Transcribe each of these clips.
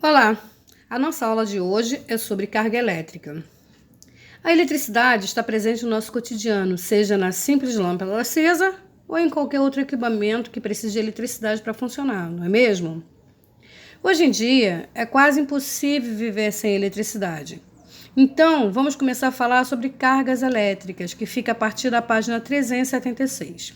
Olá! A nossa aula de hoje é sobre carga elétrica. A eletricidade está presente no nosso cotidiano, seja na simples lâmpada acesa ou em qualquer outro equipamento que precise de eletricidade para funcionar, não é mesmo? Hoje em dia, é quase impossível viver sem eletricidade. Então, vamos começar a falar sobre cargas elétricas, que fica a partir da página 376.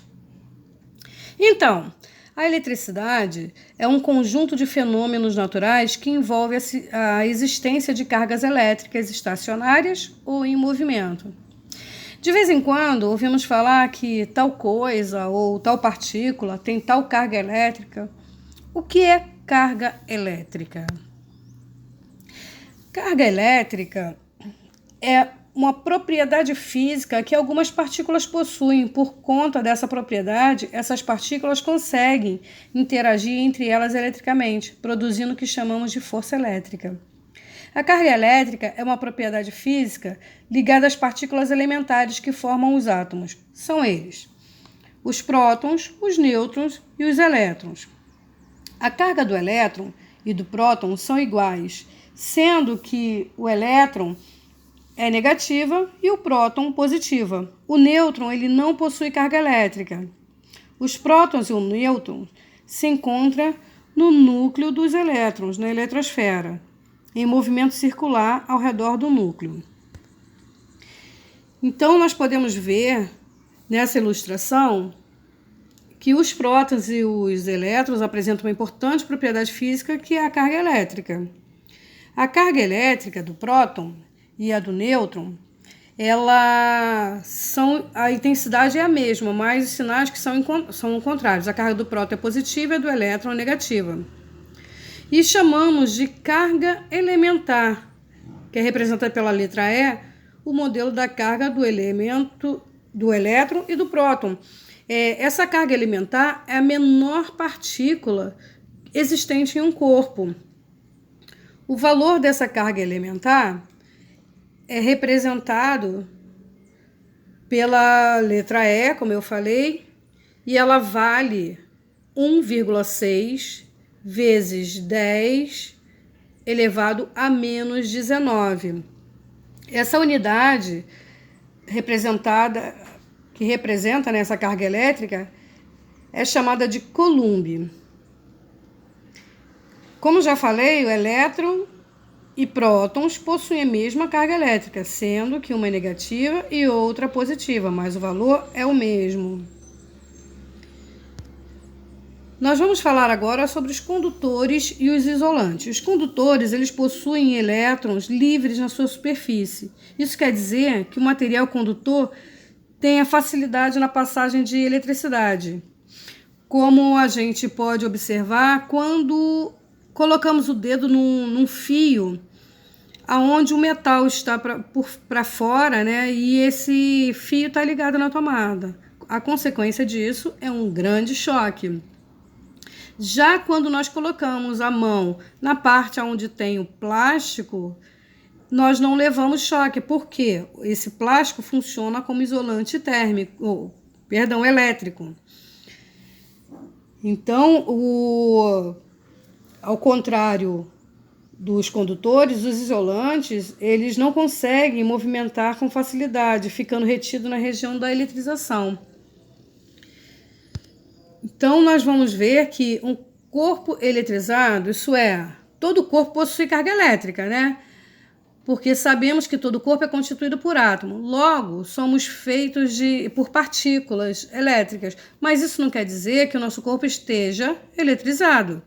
Então, a eletricidade é um conjunto de fenômenos naturais que envolve a existência de cargas elétricas estacionárias ou em movimento. De vez em quando, ouvimos falar que tal coisa ou tal partícula tem tal carga elétrica. O que é carga elétrica? Carga elétrica é uma propriedade física que algumas partículas possuem. Por conta dessa propriedade, essas partículas conseguem interagir entre elas eletricamente, produzindo o que chamamos de força elétrica. A carga elétrica é uma propriedade física ligada às partículas elementares que formam os átomos. São eles: os prótons, os nêutrons e os elétrons. A carga do elétron e do próton são iguais, sendo que o elétron é negativa e o próton positiva. O nêutron ele não possui carga elétrica. Os prótons e o nêutron se encontram no núcleo dos elétrons, na eletrosfera, em movimento circular ao redor do núcleo. Então, nós podemos ver nessa ilustração que os prótons e os elétrons apresentam uma importante propriedade física, que é a carga elétrica. A carga elétrica do próton e a do nêutron, a intensidade é a mesma, mas os sinais que são contrários. A carga do próton é positiva e a do elétron é negativa. E chamamos de carga elementar, que é representada pela letra E, o modelo da carga do elemento do elétron e do próton. Essa carga elementar é a menor partícula existente em um corpo. O valor dessa carga elementar é representado pela letra E, como eu falei, e ela vale 1,6 vezes 10 elevado a menos 19. Essa unidade que representa essa carga elétrica é chamada de coulomb. Como já falei, o elétron e prótons possuem a mesma carga elétrica, sendo que uma é negativa e outra positiva, mas o valor é o mesmo. Nós vamos falar agora sobre os condutores e os isolantes. Os condutores, eles possuem elétrons livres na sua superfície. Isso quer dizer que o material condutor tem a facilidade na passagem de eletricidade. Como a gente pode observar quando colocamos o dedo num fio aonde o metal está para fora, né? E esse fio está ligado na tomada. A consequência disso é um grande choque. Já quando nós colocamos a mão na parte onde tem o plástico, nós não levamos choque, porque esse plástico funciona como isolante elétrico. Então, ao contrário dos condutores, os isolantes, eles não conseguem movimentar com facilidade, ficando retido na região da eletrização. Então, nós vamos ver que um corpo eletrizado, isso é, todo corpo possui carga elétrica, né? Porque sabemos que todo corpo é constituído por átomo. Logo, somos feitos por partículas elétricas. Mas isso não quer dizer que o nosso corpo esteja eletrizado.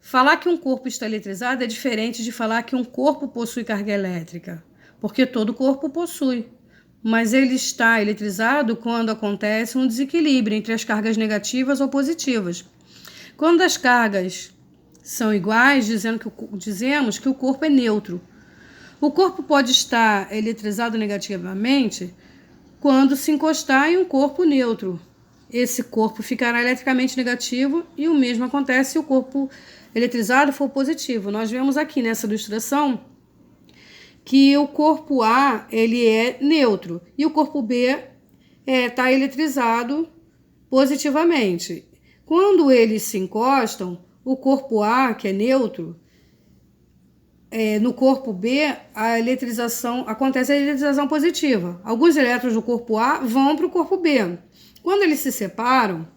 Falar que um corpo está eletrizado é diferente de falar que um corpo possui carga elétrica, porque todo corpo possui, mas ele está eletrizado quando acontece um desequilíbrio entre as cargas negativas ou positivas. Quando as cargas são iguais, dizemos que o corpo é neutro. O corpo pode estar eletrizado negativamente quando se encostar em um corpo neutro. Esse corpo ficará eletricamente negativo e o mesmo acontece se o corpo eletrizado for positivo. Nós vemos aqui nessa ilustração que o corpo A ele é neutro e o corpo B está eletrizado positivamente. Quando eles se encostam, o corpo A, que é neutro, no corpo B, acontece a eletrização positiva. Alguns elétrons do corpo A vão para o corpo B. Quando eles se separam,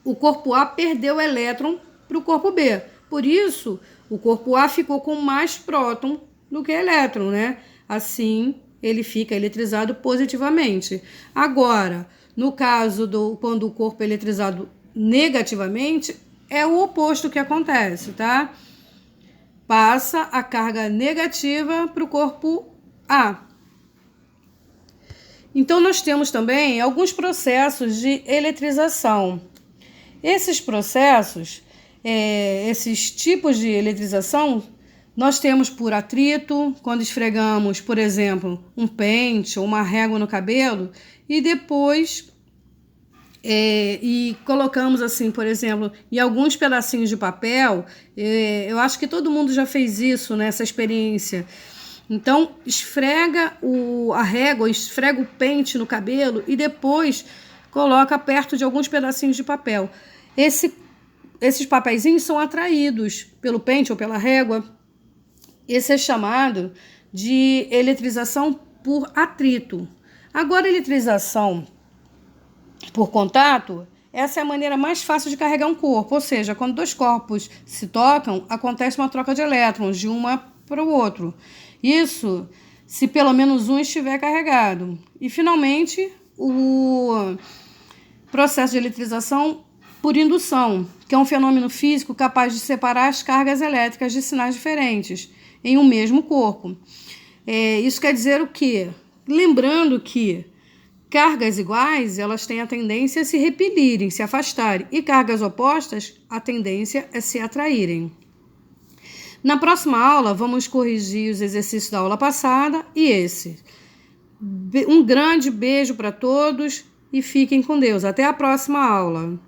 o corpo A perdeu elétron para o corpo B. Por isso, o corpo A ficou com mais próton do que elétron, né? Assim, ele fica eletrizado positivamente. Agora, no caso quando o corpo é eletrizado negativamente, é o oposto que acontece, tá? Passa a carga negativa para o corpo A. Então, nós temos também alguns processos de eletrização. Esses processos, esses tipos de eletrização, nós temos por atrito, quando esfregamos, por exemplo, um pente ou uma régua no cabelo, e depois e colocamos assim, por exemplo, em alguns pedacinhos de papel. Eu acho que todo mundo já fez isso, né, essa experiência. Então, esfrega a régua, esfrega o pente no cabelo e depois coloca perto de alguns pedacinhos de papel. Esses papeizinhos são atraídos pelo pente ou pela régua. Esse é chamado de eletrização por atrito. Agora, eletrização por contato, essa é a maneira mais fácil de carregar um corpo, ou seja, quando dois corpos se tocam, acontece uma troca de elétrons de um para o outro. Isso se pelo menos um estiver carregado. E, finalmente, o processo de eletrização por indução, que é um fenômeno físico capaz de separar as cargas elétricas de sinais diferentes em um mesmo corpo. Isso quer dizer o quê? Lembrando que cargas iguais, elas têm a tendência a se repelirem, se afastarem, e cargas opostas, a tendência é se atraírem. Na próxima aula, vamos corrigir os exercícios da aula passada e esse. Um grande beijo para todos e fiquem com Deus. Até a próxima aula.